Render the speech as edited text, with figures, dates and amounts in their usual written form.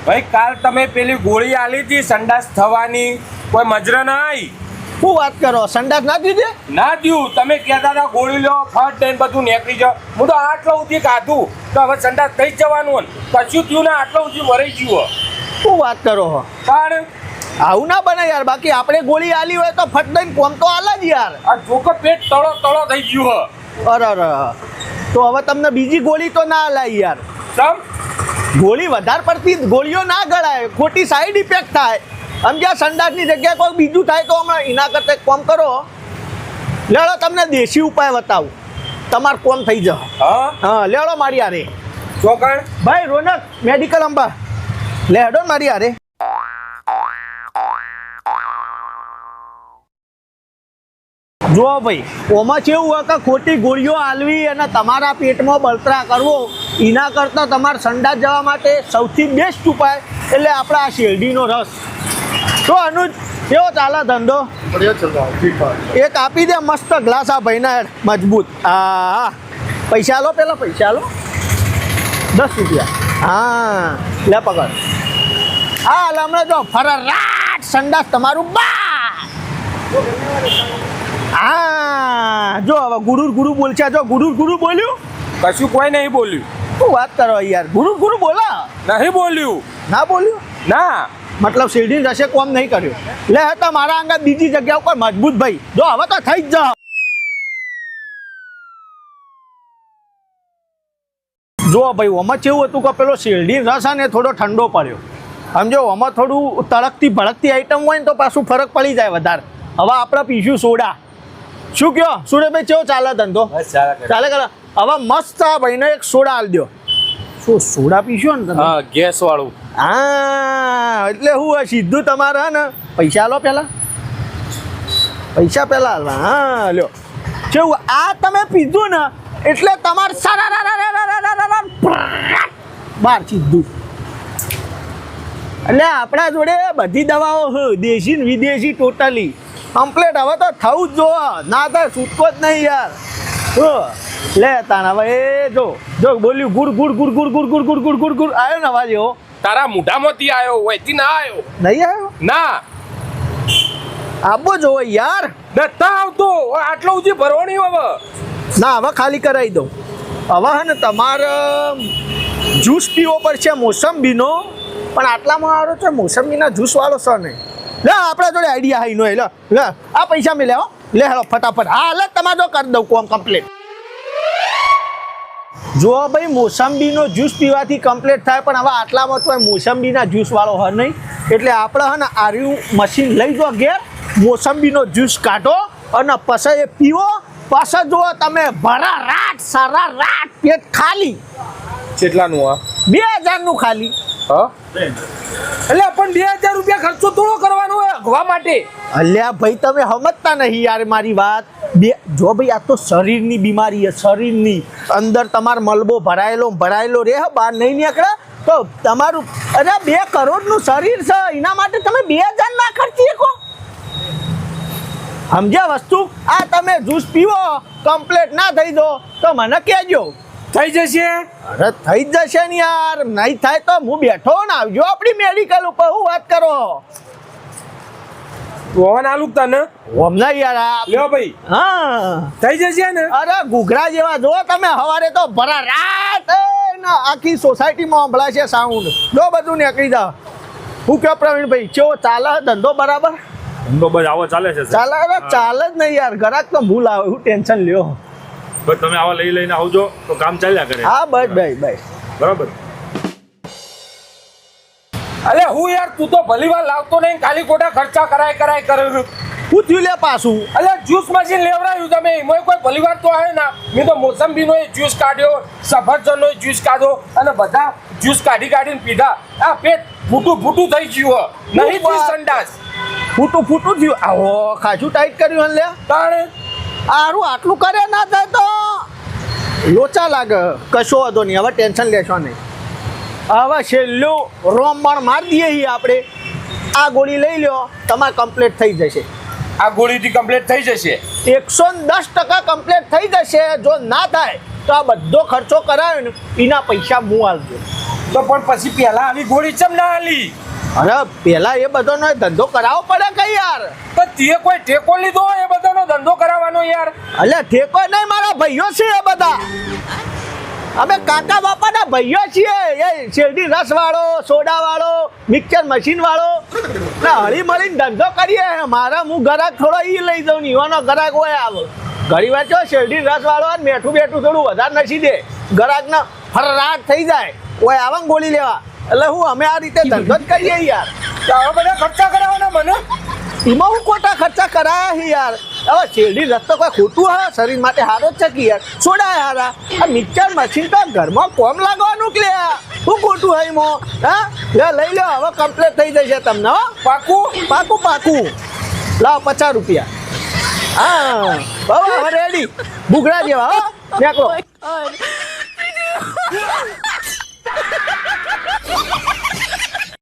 ભાઈ કાલ તમે પેલી ગોળી આલી હતી સંડાસ થવાની, કોઈ મજરા ના આવી? શું વાત કરો, સંડાસ ના દીધે? ના દ્યું, તમે કહેતા હતા ગોળી લો ફટ દઈને બધું નીકળી જાવ. હું તો આટલો સુધી ખાધું તો હવે સંડાસ થઈ જ જવાનું ને કશું થયું ને આટલો સુધી વરાઈ ગયું. શું વાત કરો હો? પણ આવું ના બને યાર, બાકી આપણે ગોળી આલી હોય તો ફટ દઈને કોમ તો આલા જ યાર. આ જોકો પેટ તળો તળો થઈ ગયું. અરે તો હવે તમને બીજી ગોળી તો ના આલાય યાર. સમ ગોળી વધારે પડતી ગોળીઓ ના ગળાય, ખોટી સાઈડ ઇફેક્ટ થાય. સમજ્યા? સંડાસની જગ્યાએ કોઈ બીજું થાય તો હમણાં એના કરતા કોમ કરો, લેડો તમને દેશી ઉપાય બતાવું, તમારે કોમ થઈ જાવ. હા લેડો મારી હારે. ચોકણ ભાઈ રોનક મેડિકલ અંબા લેડો મારી હારે. જો ભાઈ ઓમાં કેવું હોય કે ખોટી ગોળીઓ આલવી અને તમારા પેટમાં બળતરા કરવો, એના કરતાં તમારે સંડાસ જવા માટે સૌથી બેસ્ટ ઉપાય એટલે આપણા આ શેરડીનો રસ. તો અનુજ કેવો ચાલે ધંધો? એક આપી દે મસ્ત ગ્લાસ આ ભાઈના મજબૂત. હા પૈસા લો, પેલા પૈસા લો, 10 રૂપિયા. હા લે પકડ. હા હમણાં જો ફરાટ સંડાસ તમારું બા. હા જો હવે ગુરુ ગુરુ બોલશે, જો ગુરુ ગુરુ બોલ્યું? કશું કોઈ નહીં બોલ્યું. શું વાત કરો યાર, ગુરુ ગુરુ બોલા? નહીં બોલ્યું. ના બોલ્યું? ના મતલબ શેરડી રસે કોમ નહીં કર્યું. લે હતા મારા અંગત બીજી જગ્યા ઉપર મજબૂત ભાઈ. જો હવે તો થઈ જ જા. જો ભાઈ ઓમાં કેવું હતું કે પેલો શેરડી રસ ને થોડો ઠંડો પડ્યો, સમજો? ઓમાં થોડું તળકતી ભડકતી આઈટમ હોય ને તો પાછું ફરક પડી જાય વધારે. હવે આપણે પીશું સોડા. શું કયો સુરેશભાઈ, કેવો ચાલે ધંધો? ચાલે કરે. હવે મસ્ત આ ભાઈને એક સોડા આલ દો. શું સોડા પીશો ને તમે? હા ગેસ વાળું. હા એટલે હું સીધું તમારે ને પૈસા લો, પેલા પૈસા પેલા. હા લ્યો. કેવું આ તમે પીધું ને એટલે તમારે બાર સીધું. એટલે આપણા જોડે બધી દવાઓ દેશી ને વિદેશી ટોટલી કમ્પ્લેટ. હવે તો થવું જ જો, ના થાય છૂટકો જ નહીં યાર. લે તાણ હવે એ જો જો બોલ્યું good good good good good good good good good good આવ્યો ને અવાજ એવો? તારા મોઢામાંથી આવ્યો હોય થી ના આવ્યો? નહીં આવ્યો ના. આપવો જોવો યાર. નતા આવતો આટલો સુધી ભરવાની હવે. ના હવે ખાલી કરાવી દઉં. હવે હે ને તમારે જ્યુસ પીવો પડશે મોસંબીનો, પણ આટલામાં આવડો છે મોસંબીના જ્યુસ વાળો છે નહીં. લે આપણા જોડે આઈડિયા હાઈ નો. લે લે આ પૈસા મેં લેવો. લે હેલો ફટાફટ. હા લે તમારે જો કરી દઉં કોમ કમ્પ્લીટ. જો ભાઈ મોસંબીનો જ્યુસ પીવાથી કમ્પ્લીટ થાય, પણ હવે આટલામાં તો મોસંબીના જ્યુસ વાળો હ નહીં. એટલે આપણે હે ને આર્યું મશીન લઈ જો ઘેર, મોસંબીનો જ્યુસ કાઢો અને પછી એ પીવો. પાછા જુઓ તમે ભરા રાત સારા રાત પેટ ખાલી. કેટલાનું આ? 2000 ખાલી. હા એટલે પણ 2000 રૂપિયા ખર્ચો થોડો કરવાનો હોય અગવા માટે? અલ્યા ભાઈ તમે સમજતા નહીં યાર મારી વાત. જો ભાઈ આ તો શરીરની બીમારી છે, શરીરની અંદર તમારો મલબો ભરાયેલો રે, બહાર નહીં નીકળે તો તમારું અરે 2 કરોડનું શરીર છે, એના માટે તમે 2000 ના ખર્ચી શકો? સમજ્યા વસ્તુ? આ તમે જ્યુસ પીવો કમ્પ્લીટ ના થઈ દો તો મને કહેજો. થઈ જશે. અરે થઈ જ જશે ને યાર. નહીં થાય તો હું બેઠો ને આવજો આપણી મેડિકલ ઉપર. હું વાત કરો રોહન આલુ તને હમણા યાર. લ્યો ભાઈ. હા થઈ જશે ને. અરે ઘૂઘરા જેવા જો તમે. સવારે તો ભરા રાત આખી સોસાયટીમાં સંભળાશે સાઉન્ડ. જો બધું નીકળી જાવ. હું કહો પ્રવીણભાઈ, કેવો ચાલે ધંધો? બરાબર ધંધો બસ આવો ચાલે છે. ચાલે? અરે ચાલે જ નહીં યાર, ગ્રાહક તો ભૂલ આવે. હું ટેન્શન લ્યો. બસ તમે આવા લઈને આવજો તો કામ ચાલ્યા કરે. હા બસ ભાઈ ભાઈ બરાબર. અરે હું યાર તું તો ભલી વાર લાવતો નહીં, ખાલી ખોટા ખર્ચા કરાય કરે. પૂછ્યું લે પાછું. અરે જ્યુસ મશીન લેવડાવ્યું તમે, એમાં કોઈ ભલી વાર તો આવે ના. મેં તો મોસંબીનો જ્યુસ કાઢ્યો, સફરજનનો જ્યુસ કાઢ્યો અને બધા જ્યુસ કાઢીને પીધા. આ પેટ ફૂટું થઈ ગયું. નહીં સંડાસ ફૂટું થયું. આવો ખાસું ટાઈટ કર્યું લે. તારે આરું આટલું કરે ના થાય તો લોચા લાગે. કશો વાંધો નહીં, હવે ટેન્શન લેશો નહીં. હવે છેલ્લું રોમણ મારી દઈએ આપણે. આ ગોળી લઈ લો, તમારે કમ્પ્લીટ થઈ જશે. આ ગોળીથી કમ્પ્લીટ થઈ જશે? 110% કમ્પ્લીટ થઈ જશે. જો ના થાય તો આ બધો ખર્ચો કરાયો ને એના પૈસા હું આપજો. તો પણ પછી પહેલા આવી ગોળી ચમ ના આલી? અરે પેલા એ બધાનો ધંધો કરાવવો પડે કે યાર. પણ તે કોઈ ટેકો લીધો હોય એ બધાનો ધંધો કરાવવાનો યાર? અલ્યા ઠેકો નહીં, મારા ભાઈઓ છે એ બધા. અમે કાકા બાપાના ભાઈઓ છીએ. એ શેરડી રસ વાળો, સોડા વાળો, મિક્સર મશીન વાળો હળી મળીને ધંધો કરીએ. મારા હું ગરાક થોડો ઈ લઈ જાઉં ને ઈવાનો ગરાક હોય આવો. ઘણી વાર જો શેરડી રસ વાળો મેઠું બેઠું થોડું વધારે નસી દે, ગરાકને ફરરાટ થઈ જાય ઓય આવા ગોળી લેવા. એટલે હું અમે આ રીતે ધંધો જ કરીએ યાર. તો આવા બધા ખર્ચા કરાવવાના મને? એમાં હું ખોટા ખર્ચા કરાયા છે યાર. હવે શેરડી રસ તો કોઈ ખોટું હા, શરીર માટે સારો જ છે કે યાર. સોડા હારા, આ મિક્સર મશીન તો ઘરમાં કોમ લાગવાનું કે લ્યા. શું ખોટું હોય એમાં? હા લે લઈ લો, હવે કમ્પ્લીટ થઈ જશે તમને. હો પાકું? પાકું પાકું. લાવ 50 રૂપિયા. હા હવે રેડી ભૂગડા જેવા. હો નીકળો.